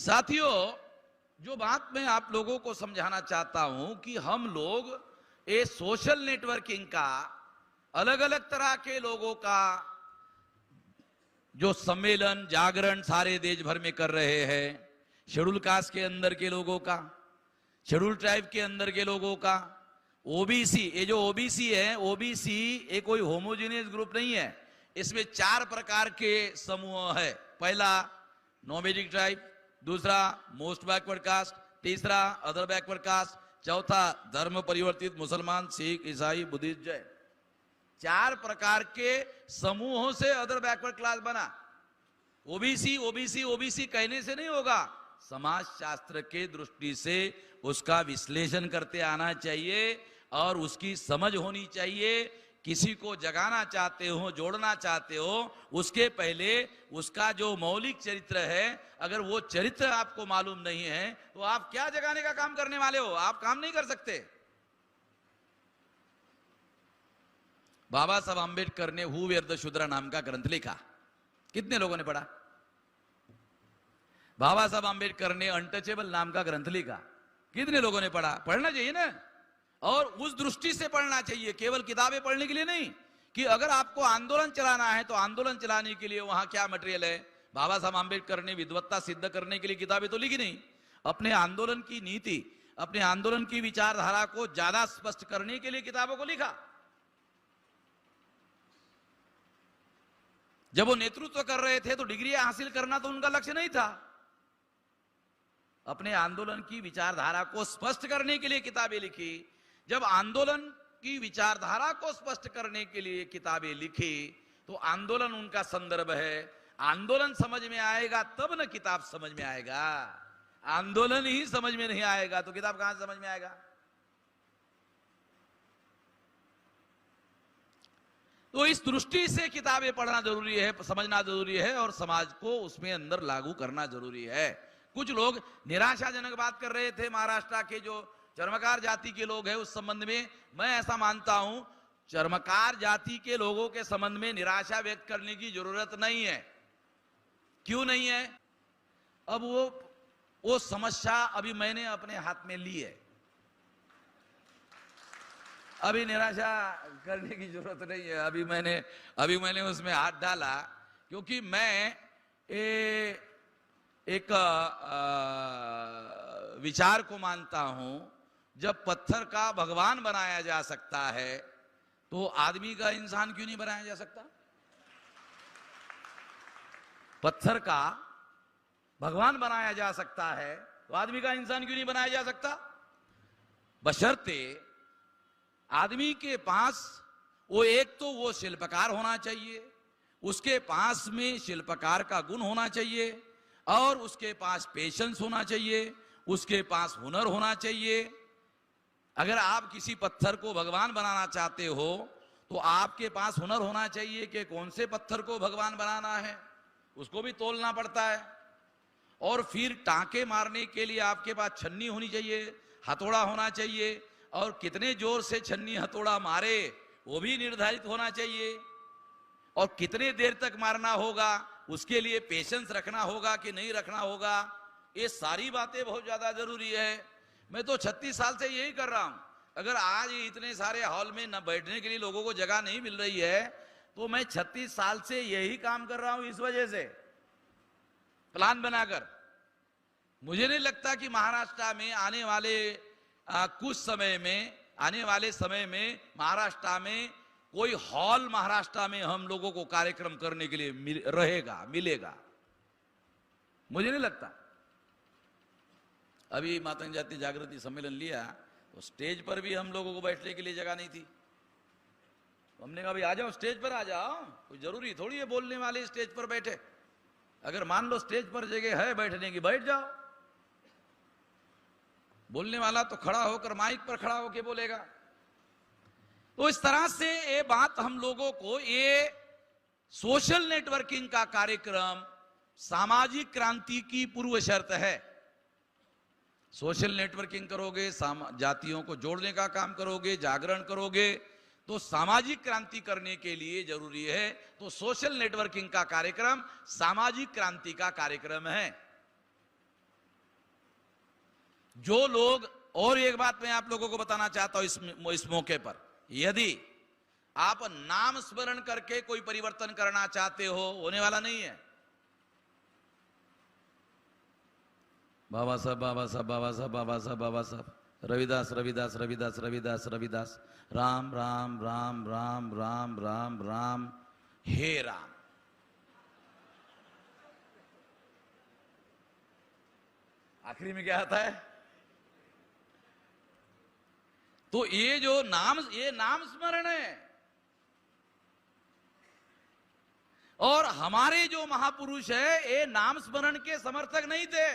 साथियों, जो बात मैं आप लोगों को समझाना चाहता हूं कि हम लोग ये सोशल नेटवर्किंग का अलग अलग तरह के लोगों का जो सम्मेलन जागरण सारे देश भर में कर रहे हैं, शेड्यूल कास्ट के अंदर के लोगों का, शेड्यूल ट्राइब के अंदर के लोगों का, ओबीसी, ये जो ओबीसी है, ओबीसी ये कोई होमोजेनियस ग्रुप नहीं है। इसमें 4 प्रकार के समूह है। पहला नोमैडिक ट्राइब, दूसरा मोस्ट बैकवर्ड कास्ट, तीसरा अदर बैकवर्ड कास्ट, चौथा धर्म परिवर्तित मुसलमान, सिख, ईसाई, बुद्धिस्ट, जैन। 4 प्रकार के समूहों से अदर बैकवर्ड क्लास बना। ओबीसी ओबीसी ओबीसी कहने से नहीं होगा, समाज शास्त्र के दृष्टि से उसका विश्लेषण करते आना चाहिए और उसकी समझ होनी चाहिए। किसी को जगाना चाहते हो, जोड़ना चाहते हो, उसके पहले उसका जो मौलिक चरित्र है, अगर वो चरित्र आपको मालूम नहीं है तो आप क्या जगाने का काम करने वाले हो? आप काम नहीं कर सकते। बाबा साहब आंबेडकर ने हु वेयर द शूद्र नाम का ग्रंथ लिखा। कितने लोगों ने पढ़ा? बाबा साहब आंबेडकर ने अनटचेबल नाम का ग्रंथ लिखा। कितने लोगों ने पढ़ा? पढ़ना चाहिए ना, और उस दृष्टि से पढ़ना चाहिए, केवल किताबें पढ़ने के लिए नहीं। कि अगर आपको आंदोलन चलाना है तो आंदोलन चलाने के लिए वहां क्या मटेरियल है? बाबा साहब आंबेडकर ने विद्वत्ता सिद्ध करने के लिए किताबें तो लिखी नहीं, अपने आंदोलन की नीति, अपने आंदोलन की विचारधारा को ज्यादा स्पष्ट करने के लिए किताबों को लिखा। जब वो नेतृत्व कर रहे थे तो डिग्री हासिल करना तो उनका लक्ष्य नहीं था। अपने आंदोलन की विचारधारा को स्पष्ट करने के लिए किताबें लिखी। जब आंदोलन की विचारधारा को स्पष्ट करने के लिए किताबें लिखी तो आंदोलन उनका संदर्भ है। आंदोलन समझ में आएगा तब न किताब समझ में आएगा। आंदोलन ही समझ में नहीं आएगा तो किताब कहां से समझ में आएगा? तो इस दृष्टि से किताबें पढ़ना जरूरी है, समझना जरूरी है और समाज को उसमें अंदर लागू करना जरूरी है। कुछ लोग निराशाजनक बात कर रहे थे महाराष्ट्र के जो चर्मकार जाति के लोग हैं उस संबंध में। मैं ऐसा मानता हूं, चर्मकार जाति के लोगों के संबंध में निराशा व्यक्त करने की जरूरत नहीं है। क्यों नहीं है? अब वो समस्या अभी मैंने अपने हाथ में ली है, अभी निराशा करने की जरूरत नहीं है। अभी मैंने उसमें हाथ डाला क्योंकि मैं एक विचार को मानता हूं, जब पत्थर का भगवान बनाया जा सकता है तो आदमी का इंसान क्यों नहीं बनाया जा सकता? पत्थर का भगवान बनाया जा सकता है तो आदमी का इंसान क्यों नहीं बनाया जा सकता? बशर्ते आदमी के पास वो शिल्पकार होना चाहिए, उसके पास में शिल्पकार का गुण होना चाहिए और उसके पास पेशेंस होना चाहिए, उसके पास हुनर होना चाहिए। अगर आप किसी पत्थर को भगवान बनाना चाहते हो तो आपके पास हुनर होना चाहिए कि कौन से पत्थर को भगवान बनाना है, उसको भी तोलना पड़ता है। और फिर टांके मारने के लिए आपके पास छन्नी होनी चाहिए, हथौड़ा होना चाहिए, और कितने जोर से छन्नी हथौड़ा मारे वो भी निर्धारित होना चाहिए, और कितने देर तक मारना होगा उसके लिए पेशेंस रखना होगा कि नहीं रखना होगा। ये सारी बातें बहुत ज्यादा जरूरी है। मैं तो 36 साल से यही कर रहा हूं। अगर आज इतने सारे हॉल में न बैठने के लिए लोगों को जगह नहीं मिल रही है तो मैं 36 साल से यही काम कर रहा हूं। इस वजह से प्लान बनाकर मुझे नहीं लगता कि महाराष्ट्र में आने वाले कुछ समय में महाराष्ट्र में कोई हॉल महाराष्ट्र में हम लोगों को कार्यक्रम करने के लिए मिलेगा, मुझे नहीं लगता। अभी माता जाति जागृति सम्मेलन लिया तो स्टेज पर भी हम लोगों को बैठने के लिए जगह नहीं थी। तो हमने कहा भाई आ जाओ, स्टेज पर आ जाओ, कोई जरूरी थोड़ी है बोलने वाले स्टेज पर बैठे। अगर मान लो स्टेज पर जगह है बैठने की, बैठ जाओ। बोलने वाला तो खड़ा होकर माइक पर खड़ा होकर बोलेगा। तो इस तरह से ये बात हम लोगों को, ये सोशल नेटवर्किंग का कार्यक्रम सामाजिक क्रांति की पूर्व शर्त है। सोशल नेटवर्किंग करोगे, जातियों को जोड़ने का काम करोगे, जागरण करोगे, तो सामाजिक क्रांति करने के लिए जरूरी है। तो सोशल नेटवर्किंग का कार्यक्रम सामाजिक क्रांति का कार्यक्रम है। जो लोग, और एक बात मैं आप लोगों को बताना चाहता हूं इस मौके पर, यदि आप नाम स्मरण करके कोई परिवर्तन करना चाहते हो, होने वाला नहीं है। बाबा साहब, बाबा साहब, बाबा साहब, बाबा साहब, बाबा साहब, रविदास, रविदास, रविदास, रविदास, रविदास, राम राम राम राम राम राम राम, हे राम। आखिरी में क्या आता है? तो ये जो नाम, ये नाम स्मरण है। और हमारे जो महापुरुष है ये नाम स्मरण के समर्थक नहीं थे,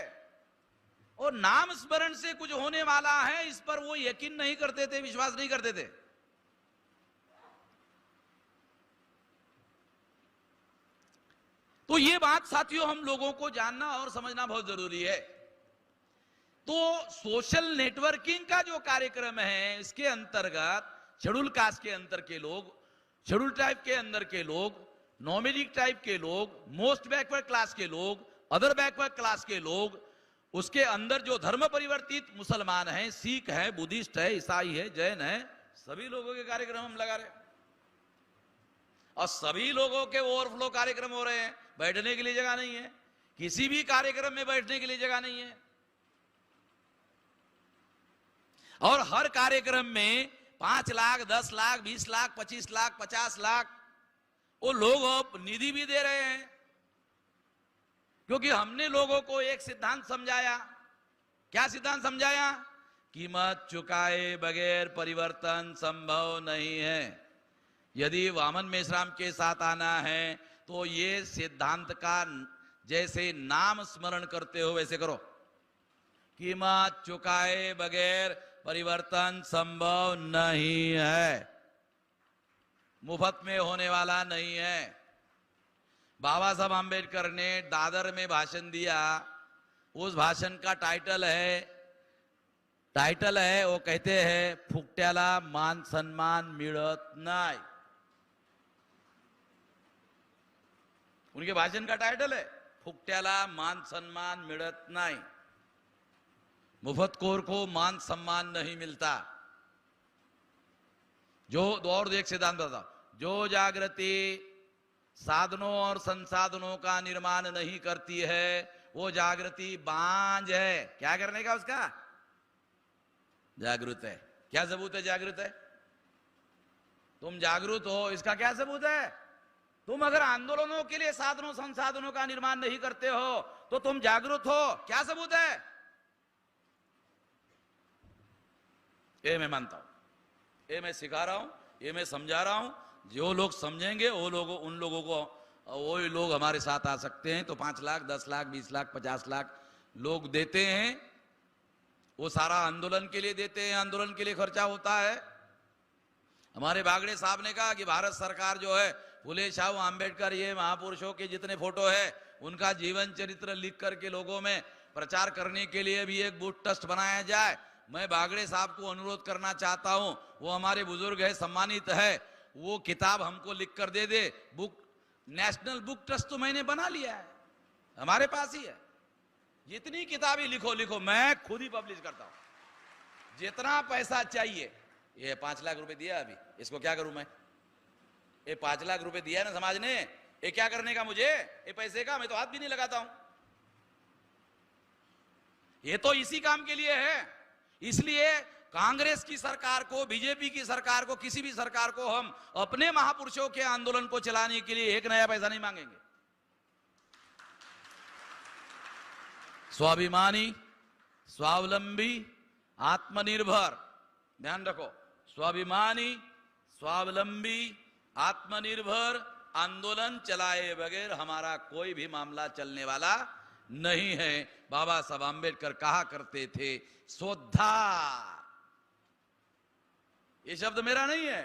और नाम स्मरण से कुछ होने वाला है इस पर वो यकीन नहीं करते थे, विश्वास नहीं करते थे। तो ये बात साथियों हम लोगों को जानना और समझना बहुत जरूरी है। तो सोशल नेटवर्किंग का जो कार्यक्रम है, इसके अंतर्गत शेड्यूल कास्ट के अंदर के लोग, शेड्यूल ट्राइब के अंदर के लोग, नॉमिडिक टाइप के लोग, मोस्ट बैकवर्ड क्लास के लोग, अदर बैकवर्ड क्लास के लोग, उसके अंदर जो धर्म परिवर्तित मुसलमान हैं, सिख है, बुद्धिस्ट है, ईसाई है, जैन है, सभी लोगों के कार्यक्रम हम लगा रहे हैं। और सभी लोगों के ओवरफ्लो कार्यक्रम हो रहे हैं। बैठने के लिए जगह नहीं है, किसी भी कार्यक्रम में बैठने के लिए जगह नहीं है। और हर कार्यक्रम में 5 लाख, 10 लाख, 20 लाख, 25 लाख, 50 लाख वो लोग अब निधि भी दे रहे हैं, क्योंकि हमने लोगों को एक सिद्धांत समझाया। क्या सिद्धांत समझाया? कीमत चुकाए बगैर परिवर्तन संभव नहीं है। यदि वामन मेश्राम के साथ आना है तो ये सिद्धांत का जैसे नाम स्मरण करते हो वैसे करो। कीमत चुकाए बगैर परिवर्तन संभव नहीं है, मुफ्त में होने वाला नहीं है। बाबा साहब आंबेडकर ने दादर में भाषण दिया, उस भाषण का टाइटल है वो कहते हैं फुकट्याला मान सन्मान मिळत नाही। उनके भाषण का टाइटल है फुकट्याला मान सम्मान मिळत नाही। मुफ्तखोर को मान सम्मान नहीं मिलता। जो और एक सिद्धांत बताओ, जो जागृति साधनों और संसाधनों का निर्माण नहीं करती है वो जागृति बांझ है। क्या करने का उसका? जागृत है। क्या सबूत है जागृत है? तुम जागरूक हो, इसका क्या सबूत है? तुम अगर आंदोलनों के लिए साधनों संसाधनों का निर्माण नहीं करते हो तो तुम जागरूक हो। क्या सबूत है? ये मैं मानता हूं, ये मैं सिखा रहा हूं, ये मैं समझा रहा हूं। जो लोग समझेंगे वो लोग, उन लोगों को, वो लोग हमारे साथ आ सकते हैं। तो 5 लाख, 10 लाख, 20 लाख, 50 लाख लोग देते हैं। वो सारा आंदोलन के लिए देते हैं, आंदोलन के लिए खर्चा होता है। हमारे बागड़े साहब ने कहा कि भारत सरकार जो है फुले शाह आंबेडकर, ये महापुरुषों के जितने फोटो है उनका जीवन चरित्र लिख करके लोगों में प्रचार करने के लिए भी एक बुक ट्रस्ट बनाया जाए। मैं बागड़े साहब को अनुरोध करना चाहता हूं, वो हमारे बुजुर्ग है, सम्मानित है, वो किताब हमको लिख कर दे दे। बुक, नेशनल बुक ट्रस्ट तो मैंने बना लिया है, हमारे पास ही है। जितनी किताबें लिखो, मैं खुद ही पब्लिश करता हूं। जितना पैसा चाहिए, ये 5 लाख रुपए दिया अभी, इसको क्या करूं मैं? ये 5 लाख रुपए दिया ना समाज ने, ये क्या करने का मुझे? ये पैसे का मैं तो हाथ भी नहीं लगाता हूं। ये तो इसी काम के लिए है। इसलिए कांग्रेस की सरकार को, बीजेपी की सरकार को, किसी भी सरकार को हम अपने महापुरुषों के आंदोलन को चलाने के लिए 1 नया पैसा नहीं मांगेंगे। स्वाभिमानी, स्वावलंबी, आत्मनिर्भर, ध्यान रखो, स्वाभिमानी, स्वावलंबी, आत्मनिर्भर आंदोलन चलाए बगैर हमारा कोई भी मामला चलने वाला नहीं है। बाबा साहब आंबेडकर कहा करते थे सोद्धार। ये शब्द मेरा नहीं है,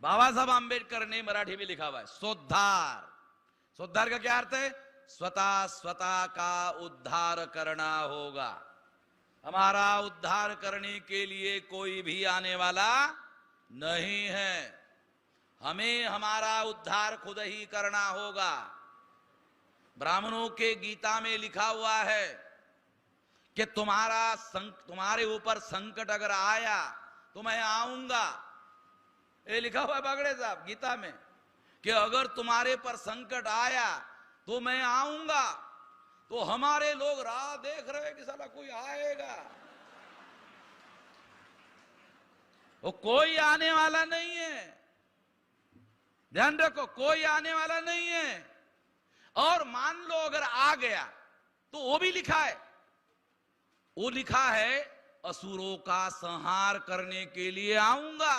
बाबा साहब आंबेडकर ने मराठी में लिखा हुआ है सोद्धार। सोद्धार का क्या अर्थ है? स्वतः का उद्धार करना होगा। हमारा उद्धार करने के लिए कोई भी आने वाला नहीं है। हमें हमारा उद्धार खुद ही करना होगा। ब्राह्मणों के गीता में लिखा हुआ है कि तुम्हारे ऊपर संकट अगर आया तो मैं आऊंगा। ये लिखा हुआ है बागड़े साहब गीता में कि अगर तुम्हारे पर संकट आया तो मैं आऊंगा। तो हमारे लोग राह देख रहे कि साला कोई आएगा, वो कोई आने वाला नहीं है। ध्यान रखो, कोई आने वाला नहीं है। और मान लो अगर आ गया तो वो भी लिखा है, वो लिखा है असुरों का संहार करने के लिए आऊंगा।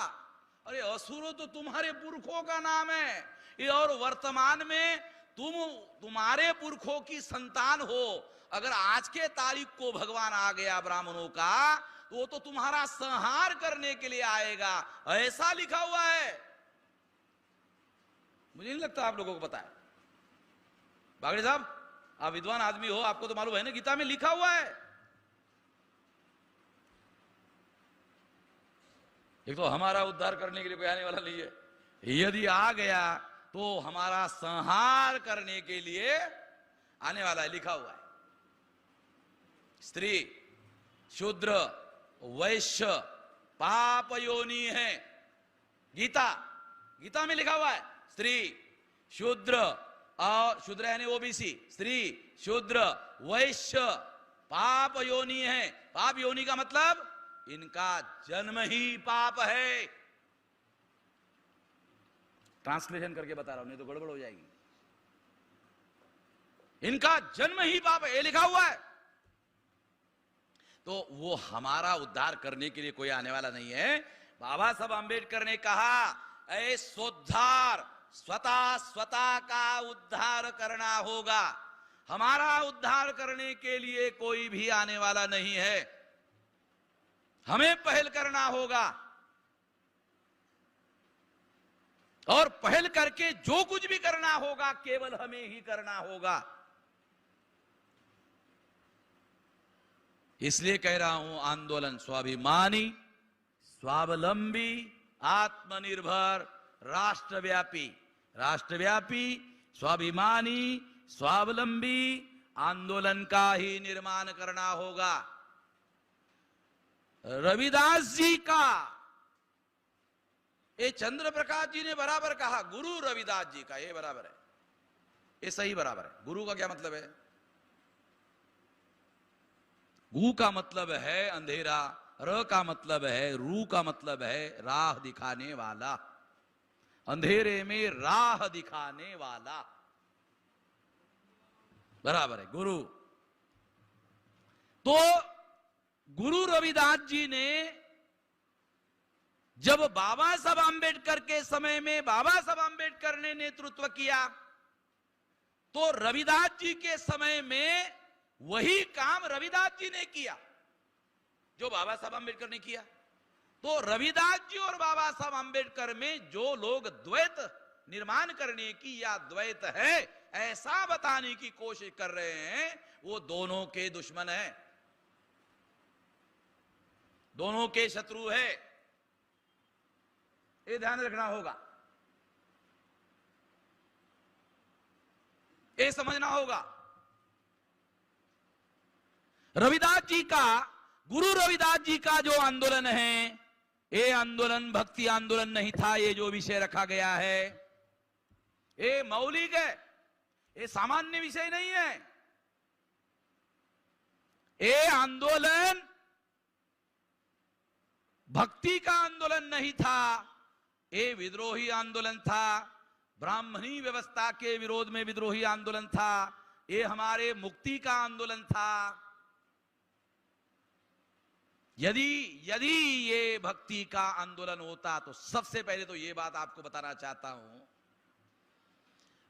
अरे असुरों तो तुम्हारे पुरखों का नाम है ये, और वर्तमान में तुम्हारे पुरखों की संतान हो। अगर आज के तारीख को भगवान आ गया ब्राह्मणों का तो वो तो तुम्हारा संहार करने के लिए आएगा, ऐसा लिखा हुआ है। मुझे नहीं लगता आप लोगों को पता है। बागड़े साहब आप विद्वान आदमी हो, आपको तो मालूम है ना, गीता में लिखा हुआ है। एक तो हमारा उद्धार करने के लिए कोई आने वाला नहीं है, यदि आ गया तो हमारा संहार करने के लिए आने वाला है, लिखा हुआ है। स्त्री, शूद्र, वैश्य पाप योनि है। गीता में लिखा हुआ है स्त्री, शूद्र, और शूद्र यानी ओबीसी, स्त्री, शूद्र, वैश्य पाप योनि है। पाप योनि का मतलब इनका जन्म ही पाप है। ट्रांसलेशन करके बता रहा हूं, नहीं तो गड़बड़ हो जाएगी। इनका जन्म ही पाप है, ये लिखा हुआ है। तो वो हमारा उद्धार करने के लिए कोई आने वाला नहीं है। बाबा साहब आंबेडकर ने कहा ऐ स्वोद्धार, स्वतः का उद्धार करना होगा। हमारा उद्धार करने के लिए कोई भी आने वाला नहीं है, हमें पहल करना होगा। और पहल करके जो कुछ भी करना होगा केवल हमें ही करना होगा। इसलिए कह रहा हूं आंदोलन स्वाभिमानी, स्वावलंबी, आत्मनिर्भर, राष्ट्रव्यापी, स्वाभिमानी, स्वावलंबी आंदोलन का ही निर्माण करना होगा। रविदास जी का, ये चंद्र प्रकाश जी ने बराबर कहा, गुरु रविदास जी का, ये बराबर है, ये सही बराबर है। गुरु का क्या मतलब है? गु का मतलब है अंधेरा, र का मतलब है, रू का मतलब है राह दिखाने वाला, अंधेरे में राह दिखाने वाला, बराबर है गुरु। तो गुरु रविदास जी ने जब बाबा साहब आंबेडकर के समय में बाबा साहब आंबेडकर ने नेतृत्व किया, तो रविदास जी के समय में वही काम रविदास जी ने किया जो बाबा साहब आंबेडकर ने किया। तो रविदास जी और बाबा साहब आंबेडकर में जो लोग द्वैत निर्माण करने की या द्वैत है ऐसा बताने की कोशिश कर रहे हैं, वो दोनों के दुश्मन हैं, दोनों के शत्रु है। ये ध्यान रखना होगा, ये समझना होगा। रविदास जी का, गुरु रविदास जी का जो आंदोलन है, ये आंदोलन भक्ति आंदोलन नहीं था। ये जो विषय रखा गया है ये मौलिक है, ये सामान्य विषय नहीं है। ये आंदोलन भक्ति का आंदोलन नहीं था, ये विद्रोही आंदोलन था, ब्राह्मणी व्यवस्था के विरोध में विद्रोही आंदोलन था, ये हमारे मुक्ति का आंदोलन था। यदि ये भक्ति का आंदोलन होता तो सबसे पहले तो ये बात आपको बताना चाहता हूं,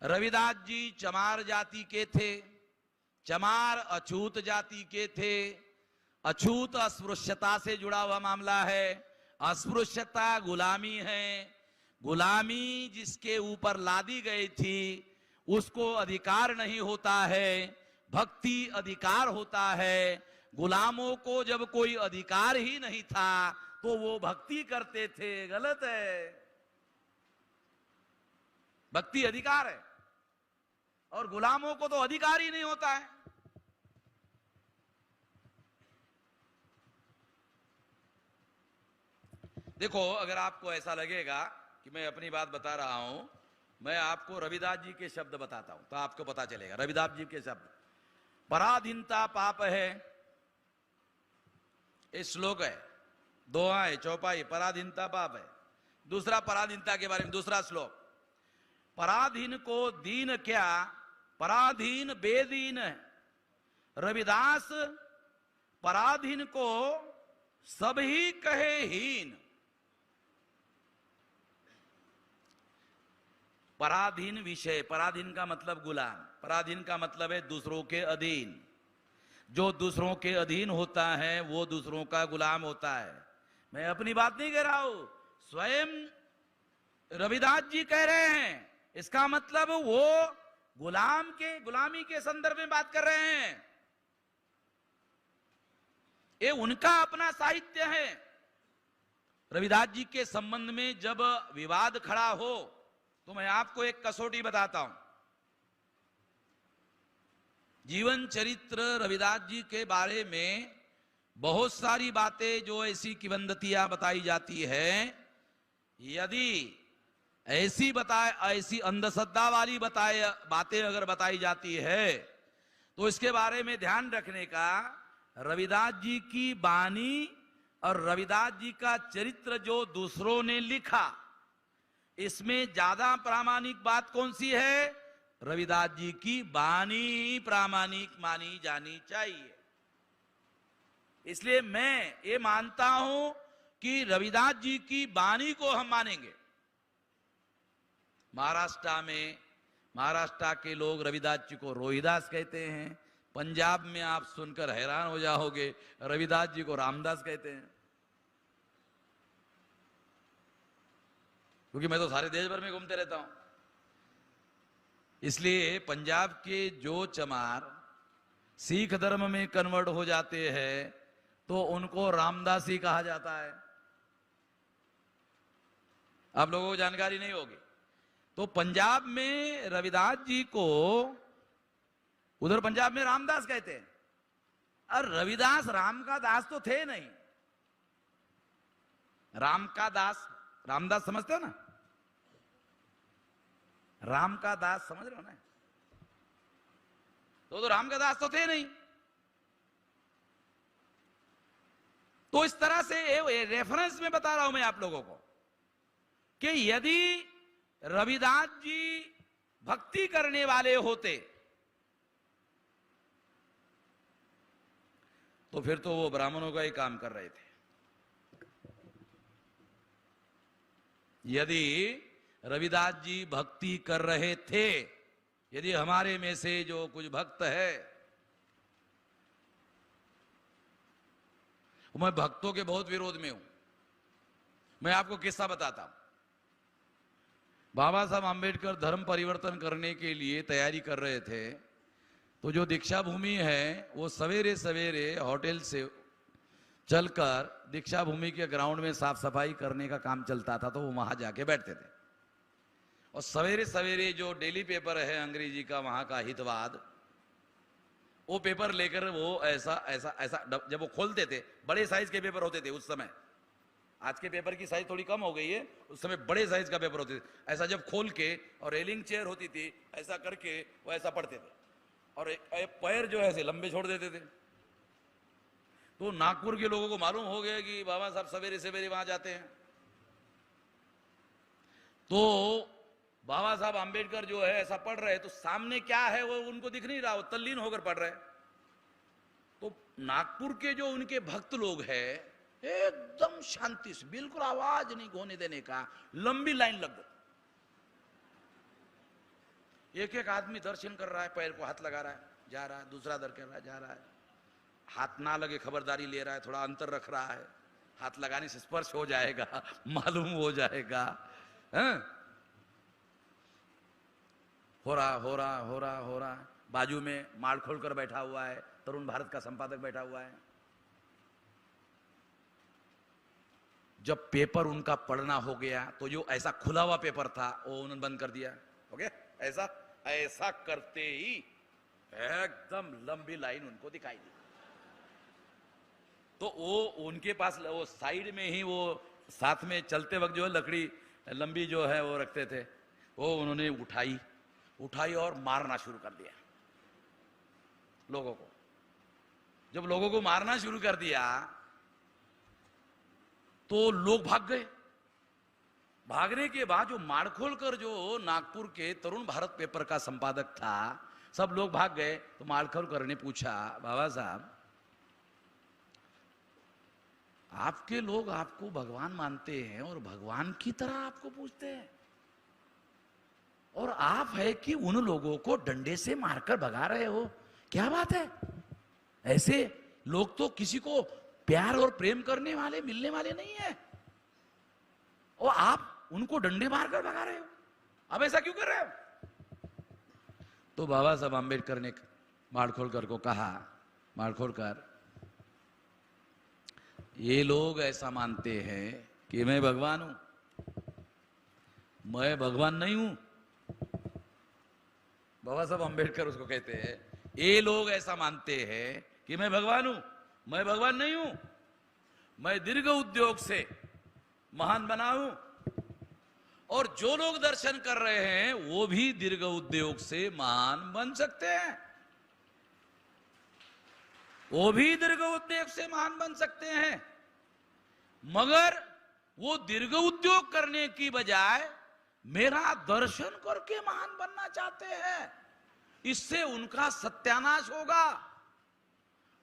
रविदास जी चमार जाति के थे, चमार अछूत जाति के थे। अछूत अस्पृश्यता से जुड़ा हुआ मामला है, अस्पृश्यता गुलामी है। गुलामी जिसके ऊपर लादी गई थी उसको अधिकार नहीं होता है, भक्ति अधिकार होता है। गुलामों को जब कोई अधिकार ही नहीं था तो वो भक्ति करते थे, गलत है। भक्ति अधिकार है और गुलामों को तो अधिकार ही नहीं होता है। देखो, अगर आपको ऐसा लगेगा कि मैं अपनी बात बता रहा हूं, मैं आपको रविदास जी के शब्द बताता हूं तो आपको पता चलेगा। रविदास जी के शब्द, पराधीनता पाप है, ये श्लोक है, दोहा है, चौपाई, पराधीनता पाप है। दूसरा पराधीनता के बारे में दूसरा श्लोक, पराधीन को दीन क्या, पराधीन बेदीन है। रविदास पराधीन को सब ही कहे हीन। पराधीन विषय, पराधीन का मतलब गुलाम, पराधीन का मतलब है दूसरों के अधीन। जो दूसरों के अधीन होता है वो दूसरों का गुलाम होता है। मैं अपनी बात नहीं कह रहा हूं, स्वयं रविदास जी कह रहे हैं। इसका मतलब वो गुलामी के संदर्भ में बात कर रहे हैं। ये उनका अपना साहित्य है। रविदास जी के संबंध में जब विवाद खड़ा हो तो मैं आपको एक कसौटी बताता हूं। जीवन चरित्र रविदास जी के बारे में बहुत सारी बातें जो ऐसी किंवदंतियां बताई जाती है, यदि ऐसी अंधश्रद्धा वाली बातें अगर बताई जाती है तो इसके बारे में ध्यान रखने का, रविदास जी की वाणी और रविदास जी का चरित्र जो दूसरों ने लिखा, इसमें ज्यादा प्रामाणिक बात कौन सी है? रविदास जी की वाणी प्रामाणिक मानी जानी चाहिए। इसलिए मैं ये मानता हूं कि रविदास जी की वाणी को हम मानेंगे। महाराष्ट्र के लोग रविदास जी को रोहिदास कहते हैं। पंजाब में आप सुनकर हैरान हो जाओगे, रविदास जी को रामदास कहते हैं। क्योंकि मैं तो सारे देश भर में घूमते रहता हूं, इसलिए पंजाब के जो चमार सिख धर्म में कन्वर्ट हो जाते हैं तो उनको रामदासी कहा जाता है। आप लोगों को जानकारी नहीं होगी। तो पंजाब में रविदास जी को उधर पंजाब में रामदास कहते हैं। और रविदास राम का दास तो थे नहीं। राम का दास, रामदास समझते हो ना? राम का दास समझ रहे हो ना? तो राम का दास तो थे नहीं। तो इस तरह से रेफरेंस में बता रहा हूं मैं आप लोगों को कि यदि रविदास जी भक्ति करने वाले होते तो फिर तो वो ब्राह्मणों का ही काम कर रहे थे। यदि रविदास जी भक्ति कर रहे थे, यदि हमारे में से जो कुछ भक्त है, मैं भक्तों के बहुत विरोध में हूं। मैं आपको किस्सा बताता हूं। बाबा साहब आंबेडकर धर्म परिवर्तन करने के लिए तैयारी कर रहे थे, तो जो दीक्षा भूमि है वो सवेरे सवेरे होटल से चलकर दीक्षा भूमि के ग्राउंड में साफ सफाई करने का काम चलता था, तो वो वहां जाके बैठते थे। और सवेरे सवेरे जो डेली पेपर है अंग्रेजी का, वहां का हितवाद, वो पेपर लेकर वो ऐसा ऐसा ऐसा जब वो खोलते थे, बड़े साइज के पेपर होते थे उस समय। आज के पेपर की साइज थोड़ी कम हो गई है, उस समय बड़े साइज का पेपर होते थे। ऐसा जब खोल के, और रेलिंग चेयर होती थी, ऐसा करके वो ऐसा पढ़ते थे, और पैर जो है लंबे छोड़ देते थे। तो नागपुर के लोगों को मालूम हो गया कि बाबा साहब सवेरे सवेरे वहां जाते हैं। तो बाबा साहब आंबेडकर जो है ऐसा पढ़ रहे, तो सामने क्या है वो उनको दिख नहीं रहा, वो तल्लीन होकर पढ़ रहे। तो नागपुर के जो उनके भक्त लोग हैं, एकदम शांति से, बिल्कुल आवाज नहीं होने देने का, लंबी लाइन लग गई। एक एक आदमी दर्शन कर रहा है, पैर को हाथ लगा रहा है, जा रहा है, दूसरा दर कर रहा है, जा रहा है, हाथ ना लगे खबरदारी ले रहा है, थोड़ा अंतर रख रहा है, हाथ लगाने से स्पर्श हो जाएगा, मालूम हो जाएगा। हो रहा। बाजू में माड़ खोलकर बैठा हुआ है तरुण भारत का संपादक बैठा हुआ है। जब पेपर उनका पढ़ना हो गया तो जो ऐसा खुला हुआ पेपर था वो उन्होंने बंद कर दिया। ओके, ऐसा ऐसा करते ही एकदम लंबी लाइन उनको दिखाई दी। तो वो उनके पास वो साइड में ही वो साथ में चलते वक्त जो है लकड़ी लंबी जो है वो रखते थे, वो उन्होंने उठाई और मारना शुरू कर दिया लोगों को। जब लोगों को मारना शुरू कर दिया तो लोग भाग गए। भागने के बाद जो माड़खोलकर जो नागपुर के तरुण भारत पेपर का संपादक था, सब लोग भाग गए। तो माड़खोलकर ने पूछा, बाबा साहब आपके लोग आपको भगवान मानते हैं और भगवान की तरह आपको पूछते हैं, और आप है कि उन लोगों को डंडे से मारकर भगा रहे हो, क्या बात है? ऐसे लोग तो किसी को प्यार और प्रेम करने वाले मिलने वाले नहीं है, और आप उनको डंडे मारकर भगा रहे हो, अब ऐसा क्यों कर रहे हो? तो बाबा साहब आंबेडकर ने माड़खोलकर को कहा, माड़खोलकर ये लोग ऐसा मानते हैं कि मैं भगवान हूं, मैं भगवान नहीं हूं। बाबा साहब आंबेडकर उसको कहते हैं, ये लोग ऐसा मानते हैं कि मैं भगवान हूं, मैं भगवान नहीं हूं। मैं दीर्घ उद्योग से महान बना हूं, और जो लोग दर्शन कर रहे हैं वो भी दीर्घ उद्योग से महान बन सकते हैं, वो भी दीर्घ उद्योग से महान बन सकते हैं, मगर वो दीर्घ उद्योग करने की बजाय मेरा दर्शन करके महान बनना चाहते हैं। इससे उनका सत्यानाश होगा।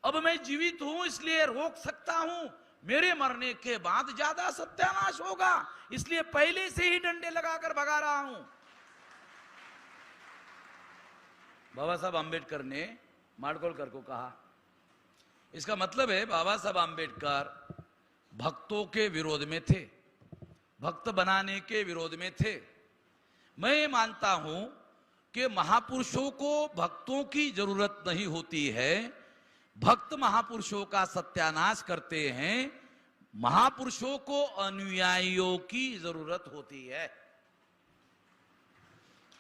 अब मैं जीवित हूं इसलिए रोक सकता हूं, मेरे मरने के बाद ज्यादा सत्यानाश होगा, इसलिए पहले से ही डंडे लगाकर भगा रहा हूं। बाबा साहब आंबेडकर ने माड़खोलकर को कहा। इसका मतलब है बाबा साहब आंबेडकर भक्तों के विरोध में थे, भक्त बनाने के विरोध में थे। मैं ये मानता हूं कि महापुरुषों को भक्तों की जरूरत नहीं होती है, भक्त महापुरुषों का सत्यानाश करते हैं, महापुरुषों को अनुयायियों की जरूरत होती है।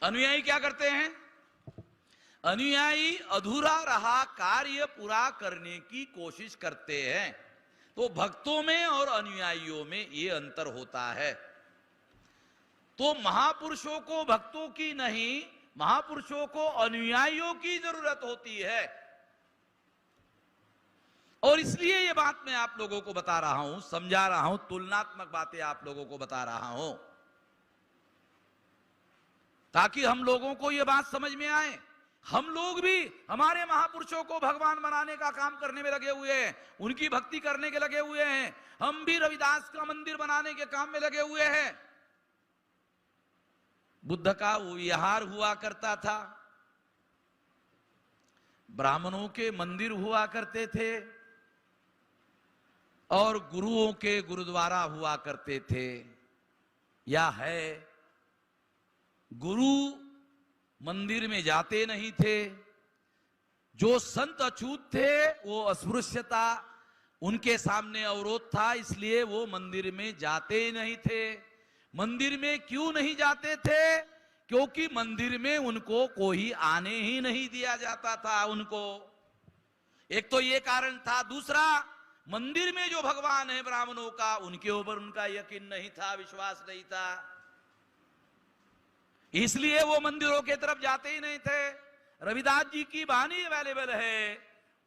अनुयायी क्या करते हैं? अनुयायी अधूरा रहा कार्य पूरा करने की कोशिश करते हैं। तो भक्तों में और अनुयायियों में ये अंतर होता है। तो महापुरुषों को भक्तों की नहीं, महापुरुषों को अनुयायियों की जरूरत होती है। और इसलिए ये बात मैं आप लोगों को बता रहा हूं, समझा रहा हूं, तुलनात्मक बातें आप लोगों को बता रहा हूं, ताकि हम लोगों को ये बात समझ में आए। हम लोग भी हमारे महापुरुषों को भगवान बनाने का काम करने में लगे हुए हैं, उनकी भक्ति करने के लगे हुए हैं। हम भी रविदास का मंदिर बनाने के काम में लगे हुए हैं। बुद्ध का विहार हुआ करता था, ब्राह्मणों के मंदिर हुआ करते थे, और गुरुओं के गुरुद्वारा हुआ करते थे। या है, गुरु मंदिर में जाते नहीं थे, जो संत अछूत थे वो अस्पृश्यता उनके सामने अवरोध था, इसलिए वो मंदिर में जाते नहीं थे। मंदिर में क्यों नहीं जाते थे? क्योंकि मंदिर में उनको कोई आने ही नहीं दिया जाता था उनको। एक तो ये कारण था। दूसरा, मंदिर में जो भगवान है ब्राह्मणों का, उनके ऊपर उनका यकीन नहीं था, विश्वास नहीं था, इसलिए वो मंदिरों के तरफ जाते ही नहीं थे। रविदास जी की वाणी अवेलेबल है,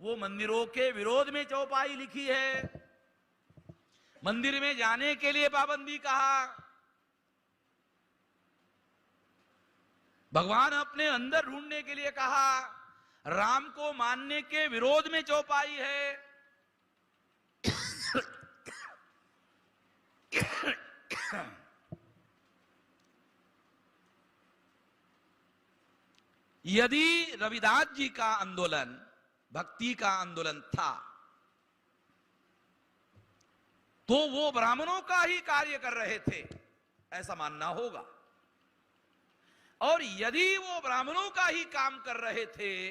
वो मंदिरों के विरोध में चौपाई लिखी है। मंदिर में जाने के लिए पाबंदी कहा, भगवान अपने अंदर ढूंढने के लिए कहा, राम को मानने के विरोध में चौपाई है। यदि रविदास जी का आंदोलन भक्ति का आंदोलन था, तो वो ब्राह्मणों का ही कार्य कर रहे थे, ऐसा मानना होगा। और यदि वो ब्राह्मणों का ही काम कर रहे थे,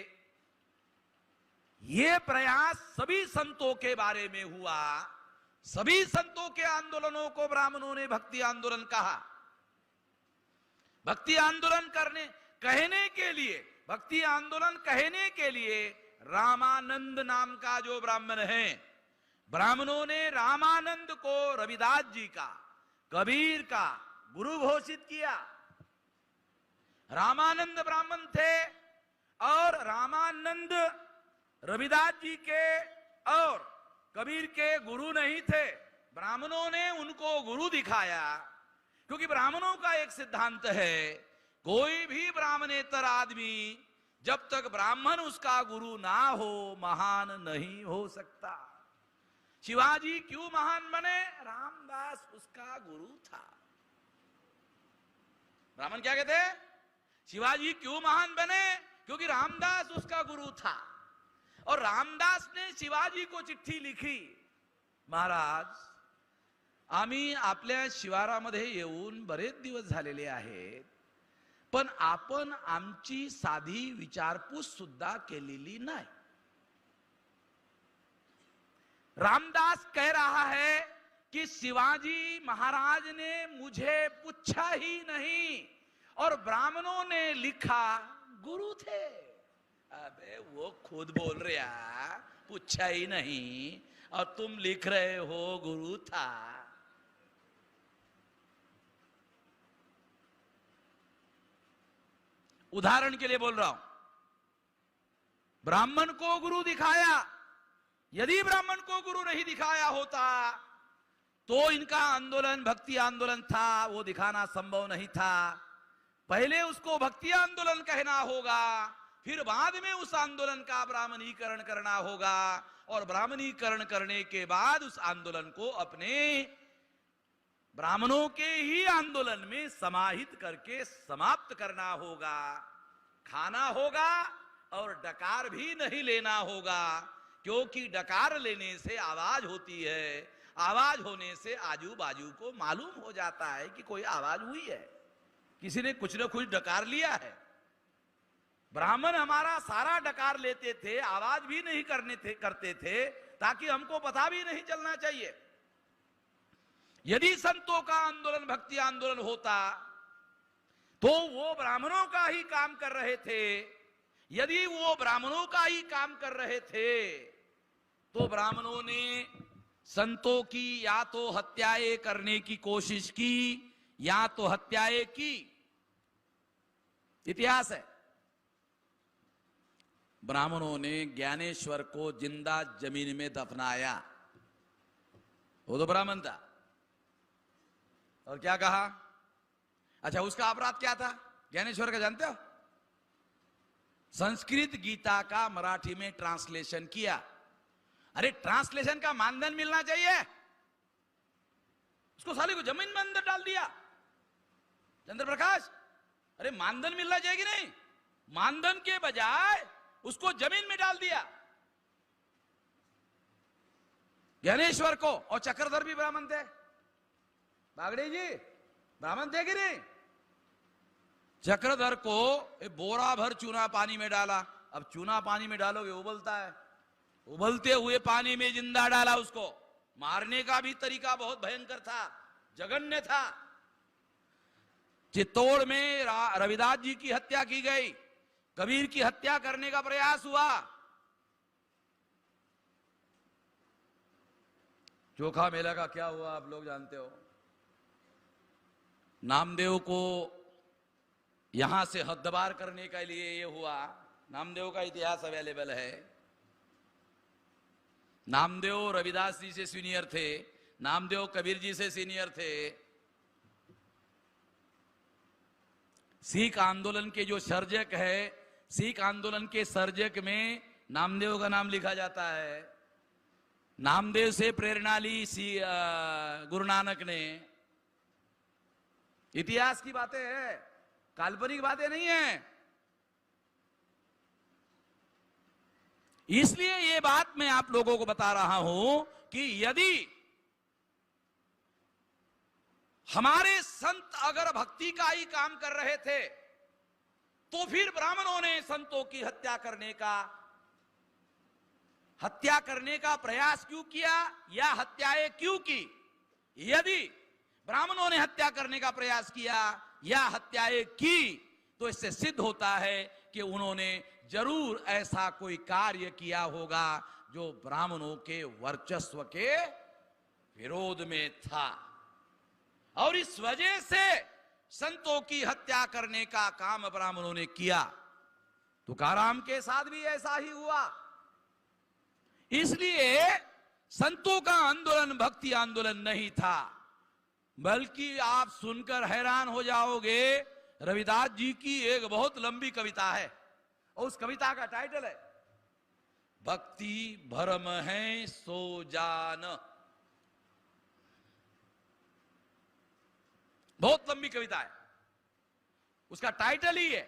ये प्रयास सभी संतों के बारे में हुआ, सभी संतों के आंदोलनों को ब्राह्मणों ने भक्ति आंदोलन कहा। भक्ति आंदोलन कहने के लिए, भक्ति आंदोलन कहने के लिए रामानंद नाम का जो ब्राह्मण है, ब्राह्मणों ने रामानंद को रविदास जी का, कबीर का गुरु घोषित किया। रामानंद ब्राह्मण थे और रामानंद रविदास जी के और कबीर के गुरु नहीं थे। ब्राह्मणों ने उनको गुरु दिखाया, क्योंकि ब्राह्मणों का एक सिद्धांत है, कोई भी ब्राह्मणेतर आदमी जब तक ब्राह्मण उसका गुरु ना हो महान नहीं हो सकता। शिवाजी क्यों महान बने? रामदास उसका गुरु था। ब्राह्मण क्या कहते हैं? शिवाजी क्यों महान बने? क्योंकि रामदास उसका गुरु था। और रामदास ने शिवाजी को चिठ्ठी लिखी, महाराज आम्ही आपल्या शिवारामध्ये येऊन बरेच दिवस झालेले आहेत, पण आपण आमची साधी विचारपूस सुद्धा केलेली नाही। रामदास कह रहा है कि शिवाजी महाराज ने मुझे पूछा ही नहीं और ब्राह्मणों ने लिखा गुरु थे। अबे वो खुद बोल रहा पूछा ही नहीं और तुम लिख रहे हो गुरु था। उदाहरण के लिए बोल रहा हूं, ब्राह्मण को गुरु दिखाया। यदि ब्राह्मण को गुरु नहीं दिखाया होता तो इनका आंदोलन भक्ति आंदोलन था, वो दिखाना संभव नहीं था। पहले उसको भक्ति आंदोलन कहना होगा, फिर बाद में उस आंदोलन का ब्राह्मणीकरण करना होगा और ब्राह्मणीकरण करने के बाद उस आंदोलन को अपने ब्राह्मणों के ही आंदोलन में समाहित करके समाप्त करना होगा। खाना होगा और डकार भी नहीं लेना होगा, क्योंकि डकार लेने से आवाज होती है, आवाज होने से आजू बाजू को मालूम हो जाता है कि कोई आवाज हुई है, किसी ने कुछ न कुछ डकार लिया है। ब्राह्मण हमारा सारा डकार लेते थे, आवाज भी नहीं करते थे, ताकि हमको पता भी नहीं चलना चाहिए। यदि संतों का आंदोलन भक्ति आंदोलन होता तो वो ब्राह्मणों का ही काम कर रहे थे। यदि वो ब्राह्मणों का ही काम कर रहे थे तो ब्राह्मणों ने संतों की या तो हत्याएं करने की कोशिश की या तो हत्याएं की। इतिहास है। ब्राह्मणों ने ज्ञानेश्वर को जिंदा जमीन में दफनाया, वो तो ब्राह्मण था। और क्या कहा? अच्छा, उसका अपराध क्या था ज्ञानेश्वर का जानते हो? संस्कृत गीता का मराठी में ट्रांसलेशन किया। अरे ट्रांसलेशन का मानधन मिलना चाहिए, उसको साले को जमीन में अंदर डाल दिया। चंद्र प्रकाश, अरे मानधन मिलना चाहिए कि नहीं? मानधन के बजाय उसको जमीन में डाल दिया ज्ञानेश्वर को। और चक्रधर भी ब्राह्मण थे, बागड़े जी ब्राह्मण थे कि नहीं? चक्रधर को बोरा भर चूना पानी में डाला। अब चूना पानी में डालोगे उबलता है, उबलते हुए पानी में जिंदा डाला उसको। मारने का भी तरीका बहुत भयंकर था, जघन्य था। चित्तौड़ में रविदास जी की हत्या की गई, कबीर की हत्या करने का प्रयास हुआ। चोखा मेला का क्या हुआ आप लोग जानते हो। नामदेव को यहां से हद्दबार करने के लिए ये हुआ। नामदेव का इतिहास अवेलेबल है। नामदेव रविदास जी से सीनियर थे, नामदेव कबीर जी से सीनियर थे। सिख आंदोलन के जो सर्जक है, सिख आंदोलन के सर्जक में नामदेव का नाम लिखा जाता है। नामदेव से प्रेरणा ली गुरु नानक ने। इतिहास की बातें हैं, काल्पनिक बातें नहीं है। इसलिए ये बात मैं आप लोगों को बता रहा हूं कि यदि हमारे संत अगर भक्ति का ही काम कर रहे थे तो फिर ब्राह्मणों ने संतों की हत्या करने का प्रयास क्यों किया या हत्याएं क्यों की? यदि ब्राह्मणों ने हत्या करने का प्रयास किया या हत्याएं की तो इससे सिद्ध होता है कि उन्होंने जरूर ऐसा कोई कार्य किया होगा जो ब्राह्मणों के वर्चस्व के विरोध में था। और इस वजह से संतों की हत्या करने का काम ब्राह्मणों ने किया। तुकाराम के साथ भी ऐसा ही हुआ। इसलिए संतों का आंदोलन भक्ति आंदोलन नहीं था, बल्कि आप सुनकर हैरान हो जाओगे, रविदास जी की एक बहुत लंबी कविता है और उस कविता का टाइटल है भक्ति भरम है सो जान। बहुत लंबी कविता है, उसका टाइटल ही है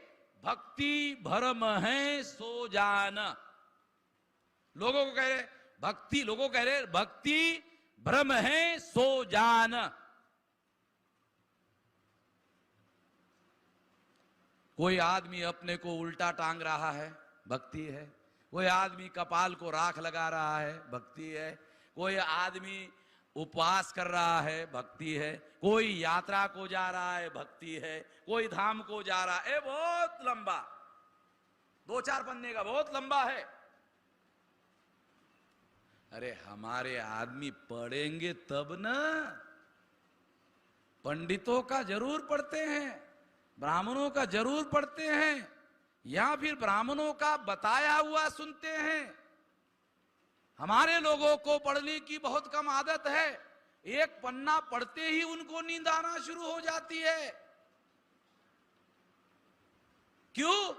भक्ति भरम है सो जान। लोगों को कह रहे भक्ति भ्रम है सो जान। कोई आदमी अपने को उल्टा टांग रहा है, भक्ति है। कोई आदमी कपाल को राख लगा रहा है, भक्ति है। कोई आदमी उपवास कर रहा है, भक्ति है। कोई यात्रा को जा रहा है, भक्ति है। कोई धाम को जा रहा है, बहुत लंबा, 2-4 पन्ने का बहुत लंबा है। अरे हमारे आदमी पढ़ेंगे तब ना, पंडितों का जरूर पढ़ते हैं, ब्राह्मणों का जरूर पढ़ते हैं, या फिर ब्राह्मणों का बताया हुआ सुनते हैं। हमारे लोगों को पढ़ने की बहुत कम आदत है। एक पन्ना पढ़ते ही उनको नींद आना शुरू हो जाती है। क्यों?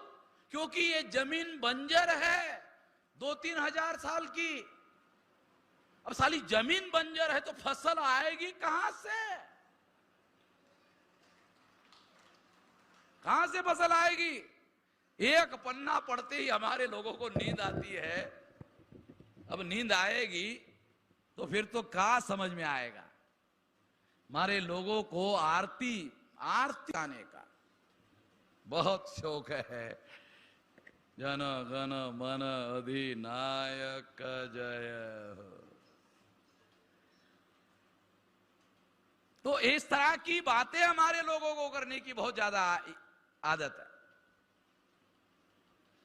क्योंकि ये जमीन बंजर है 2-3 हजार साल की। अब साली जमीन बंजर है तो फसल आएगी कहां से? कहां से फसल आएगी? एक पन्ना पढ़ते ही हमारे लोगों को नींद आती है। अब नींद आएगी तो फिर तो क्या समझ में आएगा? हमारे लोगों को आरती गाने का बहुत शौक है। जन गण मन अधिनायक जय हो। तो इस तरह की बातें हमारे लोगों को करने की बहुत ज्यादा आदत है।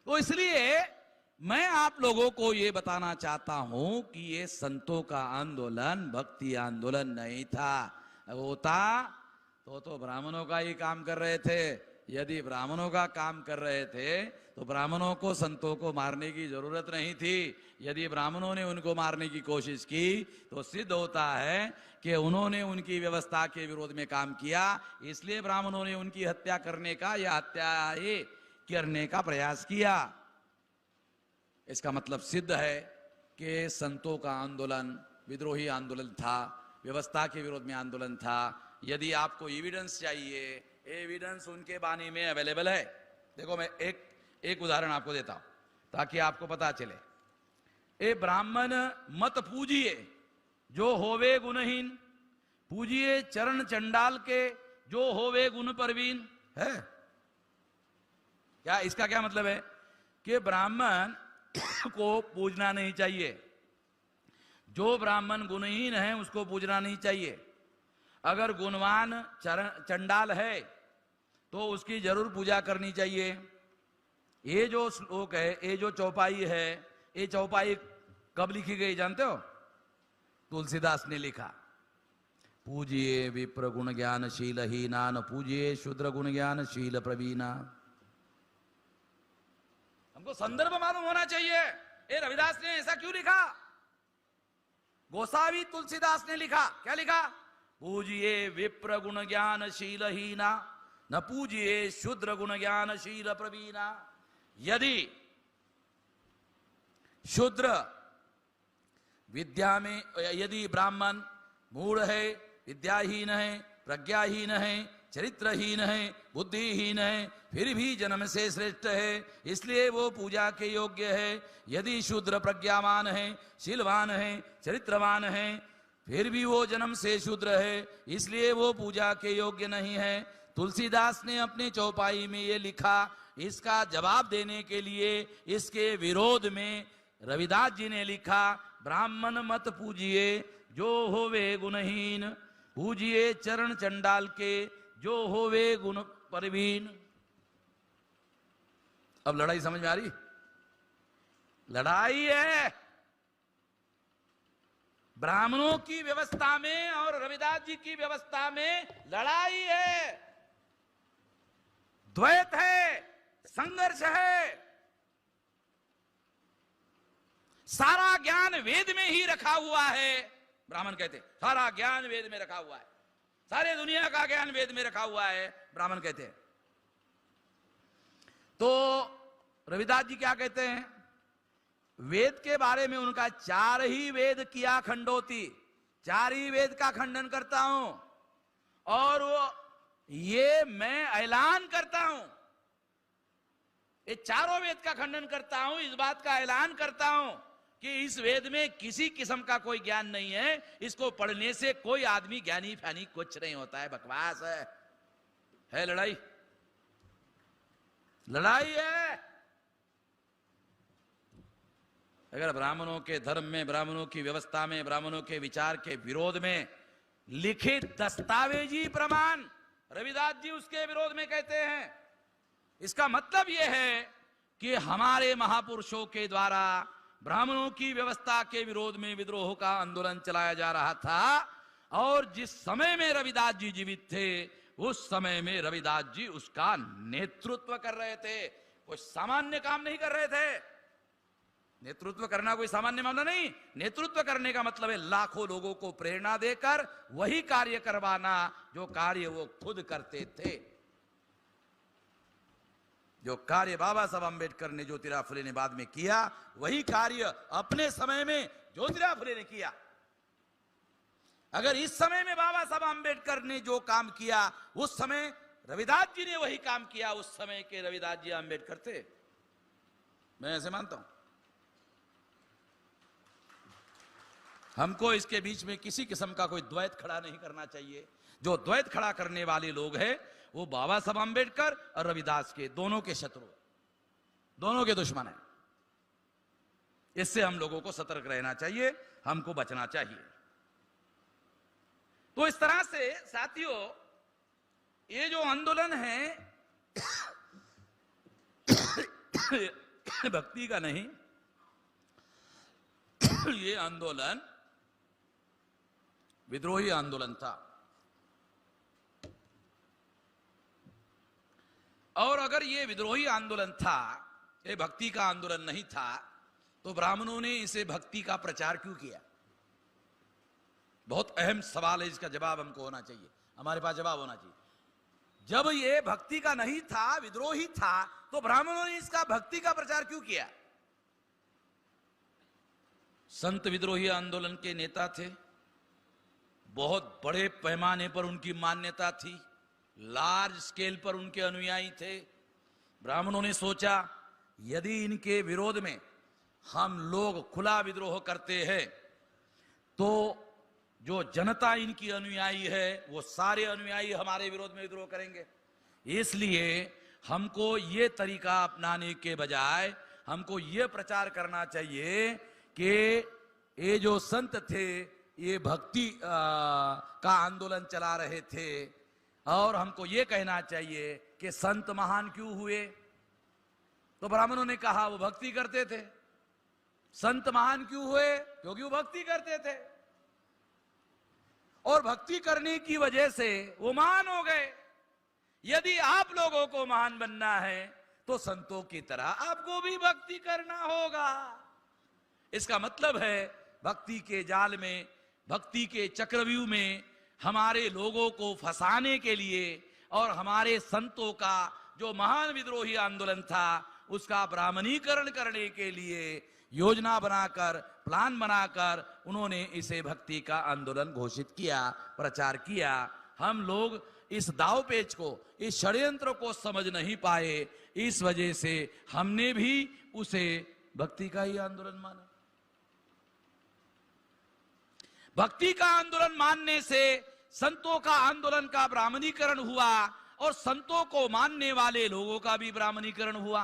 तो इसलिए मैं आप लोगों को यह बताना चाहता हूं कि ये संतों का आंदोलन भक्ति आंदोलन नहीं था। होता तो ब्राह्मणों का ही काम कर रहे थे। यदि ब्राह्मणों का काम कर रहे थे तो ब्राह्मणों को संतों को मारने की जरूरत नहीं थी। यदि ब्राह्मणों ने उनको मारने की कोशिश की तो सिद्ध होता है कि उन्होंने उनकी व्यवस्था के विरोध में काम किया, इसलिए ब्राह्मणों ने उनकी हत्या करने का या हत्या करने का प्रयास किया। इसका मतलब सिद्ध है कि संतों का आंदोलन विद्रोही आंदोलन था, व्यवस्था के विरोध में आंदोलन था। यदि आपको एविडेंस चाहिए, एविडेंस उनके बानी में अवेलेबल है। देखो मैं एक उदाहरण आपको देता हूं ताकि आपको पता चले। ए ब्राह्मण मत पूजिए जो होवे गुणहीन, पूजिए चरण चंडाल के जो होवे गुण परवीन है। क्या इसका क्या मतलब है? कि ब्राह्मण को पूजना नहीं चाहिए, जो ब्राह्मण गुणहीन है उसको पूजना नहीं चाहिए। अगर गुणवान चंडाल है तो उसकी जरूर पूजा करनी चाहिए। ये जो श्लोक है, ये जो चौपाई है, ये चौपाई कब लिखी गई जानते हो? तुलसीदास ने लिखा। पूजिए विप्र गुण ज्ञान शील हीना, न पूजिए शूद्र गुण ज्ञान शील प्रवीणा। हमको संदर्भ मालूम होना चाहिए। ये रविदास ने ऐसा क्यों लिखा? गोसावी तुलसीदास ने लिखा। क्या लिखा? पूजिए विप्र गुण ज्ञान शील हीना, न पूजिए शूद्र गुण ज्ञान शील प्रवीणा। यदि शूद्र विद्या में, यदि ब्राह्मण मूढ़ है, विद्याहीन है, प्रज्ञाहीन है, चरित्रहीन है, बुद्धिहीन है, फिर भी जन्म से श्रेष्ठ है, इसलिए वो पूजा के योग्य है। यदि शूद्र प्रज्ञावान है, शीलवान है, चरित्रवान है, फिर भी वो जन्म से शूद्र है, इसलिए वो पूजा के योग्य नहीं है। तुलसीदास ने अपने चौपाई में ये लिखा। इसका जवाब देने के लिए इसके विरोध में रविदास जी ने लिखा, ब्राह्मण मत पूजिए जो होवे गुणहीन, पूजिए चरण चंडाल के जो होवे गुण परवीन। अब लड़ाई समझ में आ रही? लड़ाई है ब्राह्मणों की व्यवस्था में और रविदास जी की व्यवस्था में लड़ाई है, द्वैत है, संघर्ष है। सारा ज्ञान वेद में ही रखा हुआ है। ब्राह्मण कहते सारा ज्ञान वेद में रखा हुआ है, सारे दुनिया का ज्ञान वेद में रखा हुआ है, ब्राह्मण कहते हैं। तो रविदास जी क्या कहते हैं? वेद के बारे में उनका 4 ही वेद किया खंडोती, 4 ही वेद का खंडन करता हूं, और वो ये मैं ऐलान करता हूं, ये चारों वेद का खंडन करता हूं, इस बात का ऐलान करता हूं कि इस वेद में किसी किस्म का कोई ज्ञान नहीं है, इसको पढ़ने से कोई आदमी ज्ञानी फैनी कुछ नहीं होता है, बकवास है लड़ाई, लड़ाई है। अगर ब्राह्मणों के धर्म में, ब्राह्मणों की व्यवस्था में, ब्राह्मणों के विचार के विरोध में लिखित दस्तावेजी प्रमाण रविदास जी उसके विरोध में कहते हैं, इसका मतलब यह है कि हमारे महापुरुषों के द्वारा ब्राह्मणों की व्यवस्था के विरोध में विद्रोह का आंदोलन चलाया जा रहा था, और जिस समय में रविदास जी जीवित थे उस समय में रविदास जी उसका नेतृत्व कर रहे थे, कोई सामान्य काम नहीं कर रहे थे। नेतृत्व करना कोई सामान्य मामला नहीं, नेतृत्व करने का मतलब है लाखों लोगों को प्रेरणा देकर वही कार्य करवाना जो कार्य वो खुद करते थे। जो कार्य बाबा साहब अंबेडकर ने, ज्योतिराव फुले ने बाद में किया, वही कार्य अपने समय में ज्योतिराव फुले ने किया। अगर इस समय में बाबा साहब अंबेडकर ने जो काम किया उस समय रविदास जी ने वही काम किया, उस समय के रविदास जी अंबेडकर थे, मैं ऐसे मानता हूं। हमको इसके बीच में किसी किस्म का कोई द्वैत खड़ा नहीं करना चाहिए। जो द्वैत खड़ा करने वाले लोग हैं वो बाबा साहब अंबेडकर और रविदास के दोनों के शत्रु, दोनों के दुश्मन हैं। इससे हम लोगों को सतर्क रहना चाहिए, हमको बचना चाहिए। तो इस तरह से साथियों, ये जो आंदोलन है भक्ति का नहीं, ये आंदोलन विद्रोही आंदोलन था। और अगर ये विद्रोही आंदोलन था, ये भक्ति का आंदोलन नहीं था, तो ब्राह्मणों ने इसे भक्ति का प्रचार क्यों किया? बहुत अहम सवाल है, इसका जवाब हमको होना चाहिए, हमारे पास जवाब होना चाहिए। जब ये भक्ति का नहीं था, विद्रोही था, तो ब्राह्मणों ने इसका भक्ति का प्रचार क्यों किया? संत विद्रोही आंदोलन के नेता थे, बहुत बड़े पैमाने पर उनकी मान्यता थी, लार्ज स्केल पर उनके अनुयायी थे। ब्राह्मणों ने सोचा यदि इनके विरोध में हम लोग खुला विद्रोह करते हैं तो जो जनता इनकी अनुयायी है वो सारे अनुयायी हमारे विरोध में विद्रोह करेंगे। इसलिए हमको ये तरीका अपनाने के बजाय हमको ये प्रचार करना चाहिए कि ये जो संत थे ये भक्ति का आंदोलन चला रहे थे, और हमको ये कहना चाहिए कि संत महान क्यों हुए? तो ब्राह्मणों ने कहा वो भक्ति करते थे। संत महान क्यों हुए? क्योंकि वो भक्ति करते थे, और भक्ति करने की वजह से वो महान हो गए। यदि आप लोगों को महान बनना है तो संतों की तरह आपको भी भक्ति करना होगा। इसका मतलब है भक्ति के जाल में, भक्ति के चक्रव्यूह में हमारे लोगों को फंसाने के लिए और हमारे संतों का जो महान विद्रोही आंदोलन था उसका ब्राह्मणीकरण करने के लिए योजना बनाकर, प्लान बनाकर उन्होंने इसे भक्ति का आंदोलन घोषित किया, प्रचार किया। हम लोग इस दावपेच को, इस षड्यंत्र को समझ नहीं पाए, इस वजह से हमने भी उसे भक्ति का ही आंदोलन माना। भक्ति का आंदोलन मानने से संतों का आंदोलन का ब्राह्मणीकरण हुआ, और संतों को मानने वाले लोगों का भी ब्राह्मणीकरण हुआ।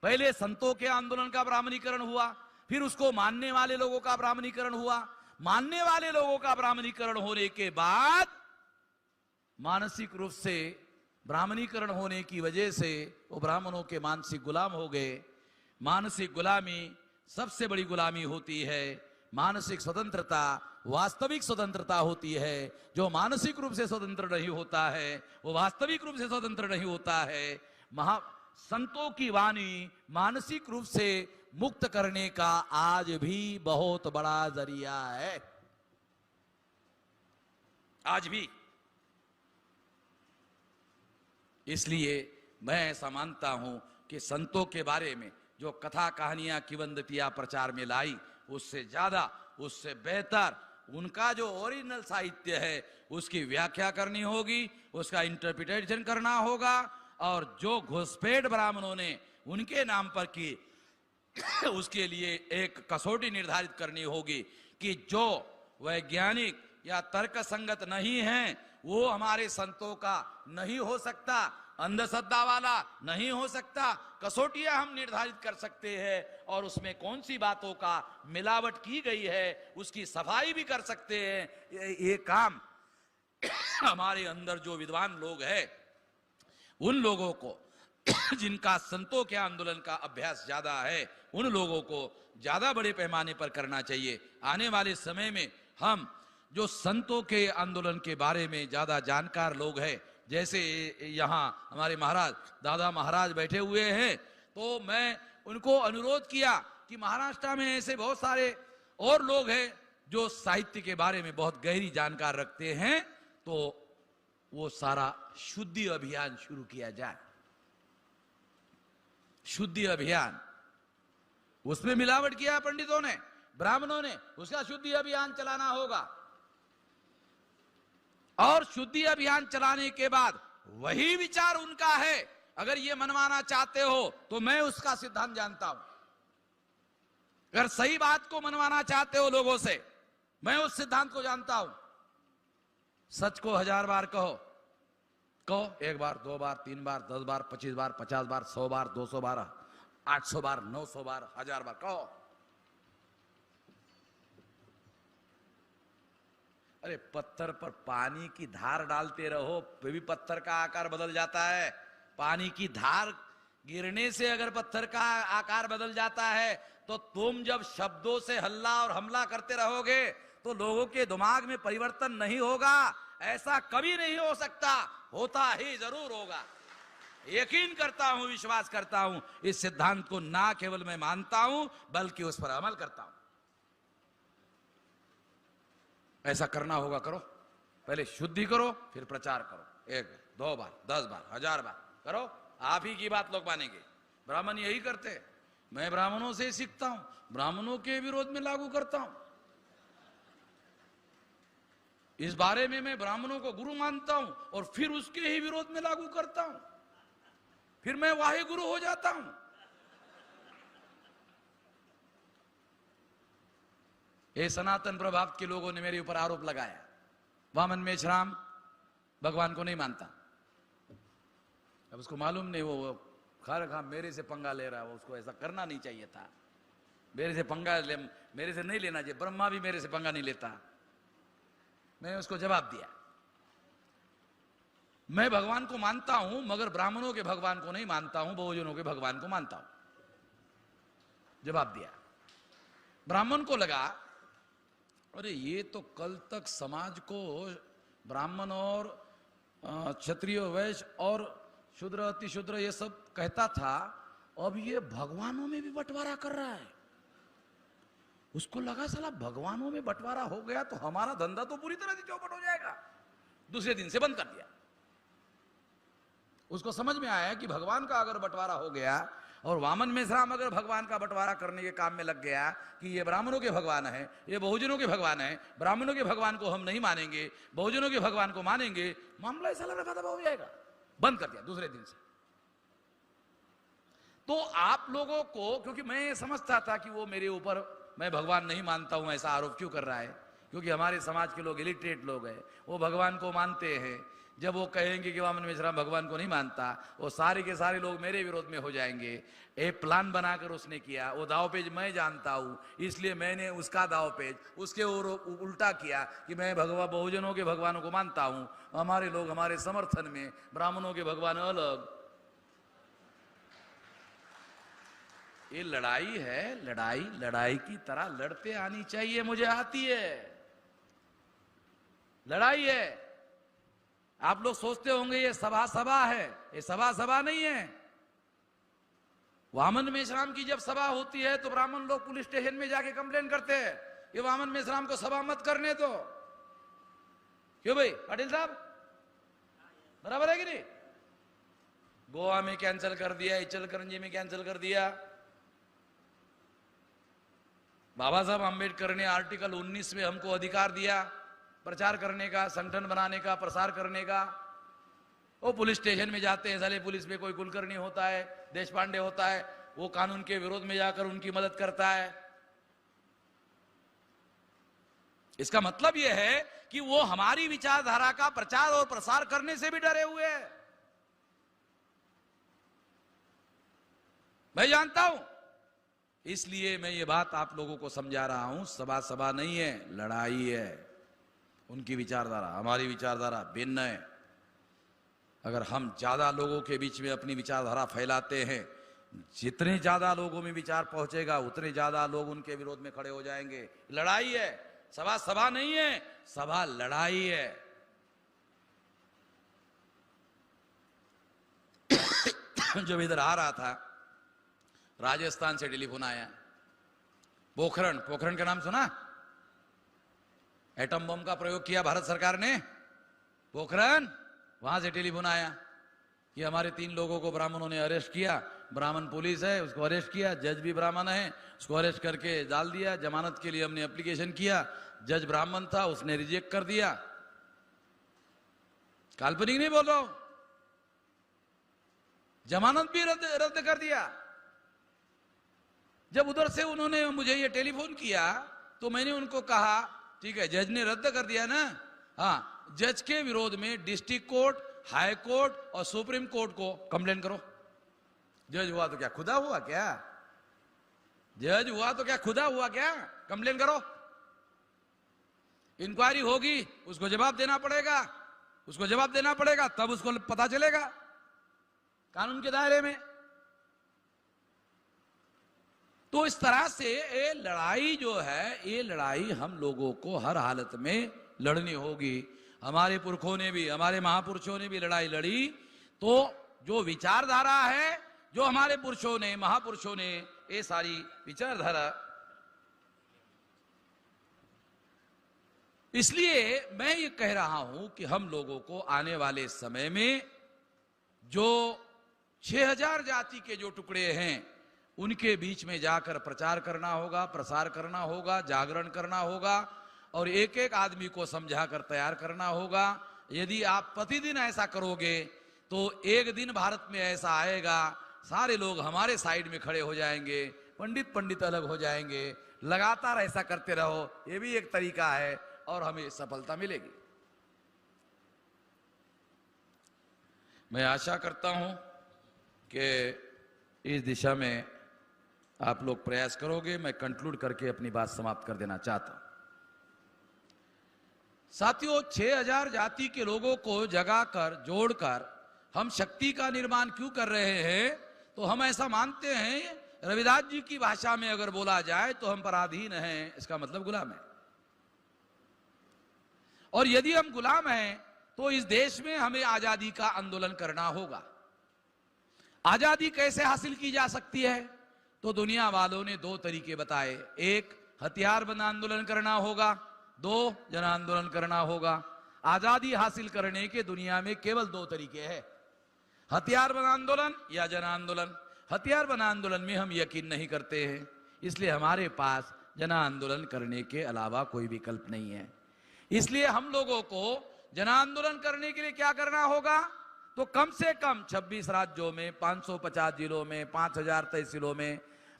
पहले संतों के आंदोलन का ब्राह्मणीकरण हुआ, फिर उसको मानने वाले लोगों का ब्राह्मणीकरण हुआ। मानने वाले लोगों का ब्राह्मणीकरण होने के बाद मानसिक रूप से ब्राह्मणीकरण होने की वजह से वो ब्राह्मणों के मानसिक गुलाम हो गए। मानसिक गुलामी सबसे बड़ी गुलामी होती है। मानसिक स्वतंत्रता वास्तविक स्वतंत्रता होती है। जो मानसिक रूप से स्वतंत्र नहीं होता है वो वास्तविक रूप से स्वतंत्र नहीं होता है। संतों की वाणी मानसिक रूप से मुक्त करने का आज भी बहुत बड़ा जरिया है, आज भी। इसलिए मैं ऐसा मानता हूं कि संतों के बारे में जो कथा कहानियां किंवदंतियां प्रचार में लाई, उससे ज्यादा उससे बेहतर उनका जो ओरिजिनल साहित्य है उसकी व्याख्या करनी होगी, उसका इंटरप्रिटेशन करना होगा। और जो घुसपैठ ब्राह्मणों ने उनके नाम पर की उसके लिए एक कसौटी निर्धारित करनी होगी कि जो वैज्ञानिक या तर्क संगत नहीं है वो हमारे संतों का नहीं हो सकता, अंधश्रद्धा वाला नहीं हो सकता। कसौटियां हम निर्धारित कर सकते हैं और उसमें कौन सी बातों का मिलावट की गई है उसकी सफाई भी कर सकते हैं। ये काम हमारे अंदर जो विद्वान लोग हैं उन लोगों को जिनका संतों के आंदोलन का अभ्यास ज्यादा है उन लोगों को ज्यादा बड़े पैमाने पर करना चाहिए। आने वाले समय में हम जो संतों के आंदोलन के बारे में ज्यादा जानकार लोग हैं, जैसे यहाँ हमारे महाराज दादा महाराज बैठे हुए हैं, तो मैं उनको अनुरोध किया कि महाराष्ट्र में ऐसे बहुत सारे और लोग हैं जो साहित्य के बारे में बहुत गहरी जानकार रखते हैं, तो वो सारा शुद्धि अभियान शुरू किया जाए। शुद्धि अभियान, उसमें मिलावट किया पंडितों ने ब्राह्मणों ने, उसका शुद्धि अभियान चलाना होगा। और शुद्धि अभियान चलाने के बाद वही विचार उनका है, अगर ये मनवाना चाहते हो तो मैं उसका सिद्धांत जानता हूं। अगर सही बात को मनवाना चाहते हो लोगों से, मैं उस सिद्धांत को जानता हूं। सच को 1000 बार कहो, 1 बार 2 बार 3 बार 10 बार 25 बार 50 बार 100 बार 200 बार 800 बार 900 बार 1000 बार कहो। अरे पत्थर पर पानी की धार डालते रहो, फिर भी पत्थर का आकार बदल जाता है। पानी की धार गिरने से अगर पत्थर का आकार बदल जाता है तो तुम जब शब्दों से हल्ला और हमला करते रहोगे तो लोगों के दिमाग में परिवर्तन नहीं होगा। ऐसा कभी नहीं हो सकता, होता ही जरूर होगा। यकीन करता हूं, विश्वास करता हूं। इस सिद्धांत को ना केवल मैं मानता हूं बल्कि उस पर अमल करता हूं। ऐसा करना होगा, करो। पहले शुद्धि करो फिर प्रचार करो। 1 2 बार 10 बार 1000 बार करो, आप ही की बात लोग मानेंगे। ब्राह्मण यही करते, मैं ब्राह्मणों से सीखता हूं, ब्राह्मणों के विरोध में लागू करता हूं। इस बारे में मैं ब्राह्मणों को गुरु मानता हूं और फिर उसके ही विरोध में लागू करता हूं, फिर मैं वाहे गुरु हो जाता हूं। ये सनातन प्रभाव के लोगों ने मेरे ऊपर आरोप लगाया, वामन मेश्राम भगवान को नहीं मानता। अब उसको मालूम नहीं, वो खा मेरे से पंगा ले रहा है, उसको ऐसा करना नहीं चाहिए था। मेरे से मेरे से नहीं लेना चाहिए, ब्रह्मा भी मेरे से पंगा नहीं लेता। मैंने उसको जवाब दिया, मैं भगवान को मानता हूं मगर ब्राह्मणों के भगवान को नहीं मानता हूं, बहुजनों के भगवान को मानता हूं। जवाब दिया। ब्राह्मण को लगा अरे ये तो कल तक समाज को ब्राह्मण और क्षत्रिय वैश्य और शूद्र अतिशूद्र ये सब कहता था, अब ये भगवानों में भी बंटवारा कर रहा है। उसको लगा साला भगवानों में बंटवारा हो गया तो हमारा धंधा तो पूरी तरह से चौपट हो जाएगा। दूसरे दिन से बंद कर दिया। उसको समझ में आया कि भगवान का अगर बंटवारा हो गया और वामन मेश्राम अगर भगवान का बंटवारा करने के काम में लग गया कि ये ब्राह्मणों के भगवान है, ये बहुजनों के भगवान है, ब्राह्मणों के भगवान को हम नहीं मानेंगे, बहुजनों के भगवान को मानेंगे, मामला ऐसा रखा दबा हो जाएगा। बंद कर दिया दूसरे दिन से। तो आप लोगों को, क्योंकि मैं समझता था कि वो मेरे ऊपर मैं भगवान नहीं मानता हूं ऐसा आरोप क्यों कर रहा है, क्योंकि हमारे समाज के लोग इलिटरेट लोग हैं, वो भगवान को मानते हैं। जब वो कहेंगे कि वामन मेश्राम भगवान को नहीं मानता, वो सारे के सारे लोग मेरे विरोध में हो जाएंगे। एक प्लान बनाकर उसने किया, वो दावपेच मैं जानता हूं, इसलिए मैंने उसका दावपेच उसके उल्टा किया कि मैं बहुजनों के भगवानों को मानता हूं, हमारे लोग हमारे समर्थन में, ब्राह्मणों के भगवान अलग। ये लड़ाई है, लड़ाई लड़ाई की तरह लड़ते आनी चाहिए, मुझे आती है। लड़ाई है। आप लोग सोचते होंगे ये सभा सभा है, ये सभा सभा नहीं है। वामन मेश्राम की जब सभा होती है तो ब्राह्मण लोग पुलिस स्टेशन में जाके कंप्लेन करते हैं कि वामन मेश्राम को सभा मत करने दो। क्यों भाई पाटिल साहब, बराबर है कि नहीं? गोवा में कैंसिल कर दिया, इचलकरंजी में कैंसिल कर दिया। बाबा साहब अंबेडकर ने आर्टिकल 19 में हमको अधिकार दिया प्रचार करने का, संगठन बनाने का, प्रसार करने का। वो पुलिस स्टेशन में जाते हैं, साले पुलिस में कोई कुलकर्णी होता है, देश पांडे होता है, वो कानून के विरोध में जाकर उनकी मदद करता है। इसका मतलब यह है कि वो हमारी विचारधारा का प्रचार और प्रसार करने से भी डरे हुए हैं। मैं जानता हूं, इसलिए मैं ये बात आप लोगों को समझा रहा हूं। सभा सभा नहीं है, लड़ाई है। उनकी विचारधारा, हमारी विचारधारा भिन्न है। अगर हम ज्यादा लोगों के बीच में अपनी विचारधारा फैलाते हैं, जितने ज्यादा लोगों में विचार पहुंचेगा उतने ज्यादा लोग उनके विरोध में खड़े हो जाएंगे। लड़ाई है, सभा सभा नहीं है, सभा लड़ाई है। जब इधर आ रहा था, राजस्थान से टेलीफोन आया। पोखरण का नाम सुना? एटम बम का प्रयोग किया भारत सरकार ने, पोखरण। वहां से टेलीफोन आया कि हमारे 3 लोगों को ब्राह्मणों ने अरेस्ट किया। ब्राह्मण पुलिस है, उसको अरेस्ट किया। जज भी ब्राह्मण है, उसको अरेस्ट करके डाल दिया। जमानत के लिए हमने एप्लीकेशन किया, जज ब्राह्मण था, उसने रिजेक्ट कर दिया। काल्पनिक नहीं बोल रहा हूं, जमानत भी रद्द कर दिया। जब उधर से उन्होंने मुझे ये टेलीफोन किया तो मैंने उनको कहा, ठीक है जज ने रद्द कर दिया ना, हाँ, जज के विरोध में डिस्ट्रिक्ट कोर्ट, हाई कोर्ट और सुप्रीम कोर्ट को कंप्लेन करो। जज हुआ तो क्या खुदा हुआ क्या? जज हुआ तो क्या खुदा हुआ क्या? कंप्लेन करो। इंक्वायरी होगी, उसको जवाब देना पड़ेगा, उसको जवाब देना पड़ेगा, तब उसको पता चलेगा कानून के दायरे में। तो इस तरह से ये लड़ाई जो है, ये लड़ाई हम लोगों को हर हालत में लड़नी होगी। हमारे पुरखों ने भी, हमारे महापुरुषों ने भी लड़ाई लड़ी। तो जो विचारधारा है, जो हमारे पुरुषों ने, महापुरुषों ने ये सारी विचारधारा, इसलिए मैं ये कह रहा हूं कि हम लोगों को आने वाले समय में जो 6000 जाति के जो टुकड़े हैं उनके बीच में जाकर प्रचार करना होगा, प्रसार करना होगा, जागरण करना होगा और एक एक आदमी को समझाकर तैयार करना होगा। यदि आप प्रतिदिन ऐसा करोगे तो एक दिन भारत में ऐसा आएगा, सारे लोग हमारे साइड में खड़े हो जाएंगे, पंडित अलग हो जाएंगे। लगातार ऐसा करते रहो, ये भी एक तरीका है और हमें सफलता मिलेगी। मैं आशा करता हूं कि इस दिशा में आप लोग प्रयास करोगे। मैं कंक्लूड करके अपनी बात समाप्त कर देना चाहता हूं। साथियों, 6000 जाति के लोगों को जगाकर, जोड़कर हम शक्ति का निर्माण क्यों कर रहे हैं? तो हम ऐसा मानते हैं, रविदास जी की भाषा में अगर बोला जाए तो हम पराधीन हैं, इसका मतलब गुलाम है। और यदि हम गुलाम हैं तो इस देश में हमें आजादी का आंदोलन करना होगा। आजादी कैसे हासिल की जा सकती है? तो दुनिया वालों ने 2 तरीके बताए। एक, हथियार बंद आंदोलन करना होगा, 2, जन आंदोलन करना होगा। आजादी हासिल करने के दुनिया में केवल 2 तरीके हैं, हथियार बंद आंदोलन या जन आंदोलन। हथियार बंद आंदोलन में हम यकीन नहीं करते हैं, इसलिए हमारे पास जन आंदोलन करने के अलावा कोई विकल्प नहीं है। इसलिए हम लोगों को जन आंदोलन करने के लिए क्या करना होगा? तो कम से कम 26 राज्यों में, 550 जिलों में, 5000 तहसीलों में,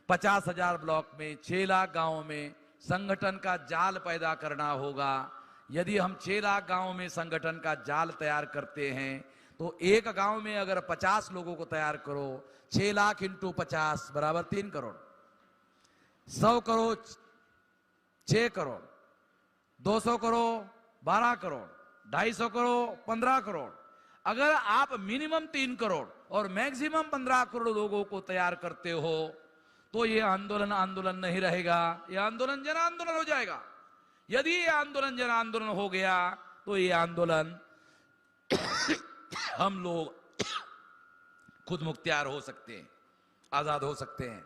50,000 ब्लॉक में, 6 लाख गांवों में संगठन का जाल पैदा करना होगा। यदि हम 6 लाख गांवों में संगठन का जाल तैयार करते हैं तो एक गांव में अगर 50 लोगों को तैयार करो, 6 लाख इंटू 50 बराबर 3 करोड़, 100 करोड़ 6 करोड़, 200 करोड़ 12 करोड़, 250 करोड़ 15 करोड़। अगर आप मिनिमम 3 करोड़ और मैक्सिमम 15 करोड़ लोगों को तैयार करते हो तो ये आंदोलन आंदोलन नहीं रहेगा, ये आंदोलन जन आंदोलन हो जाएगा। यदि ये आंदोलन जन आंदोलन हो गया तो ये आंदोलन हम लोग खुद मुख्तियार हो सकते हैं, आजाद हो सकते हैं।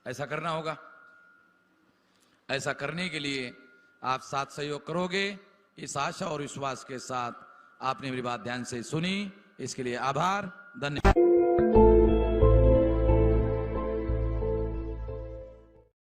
ऐसा करना होगा। ऐसा करने के लिए आप साथ सहयोग करोगे, इस आशा और विश्वास के साथ आपने मेरी बात ध्यान से सुनी, इसके लिए आभार, धन्यवाद।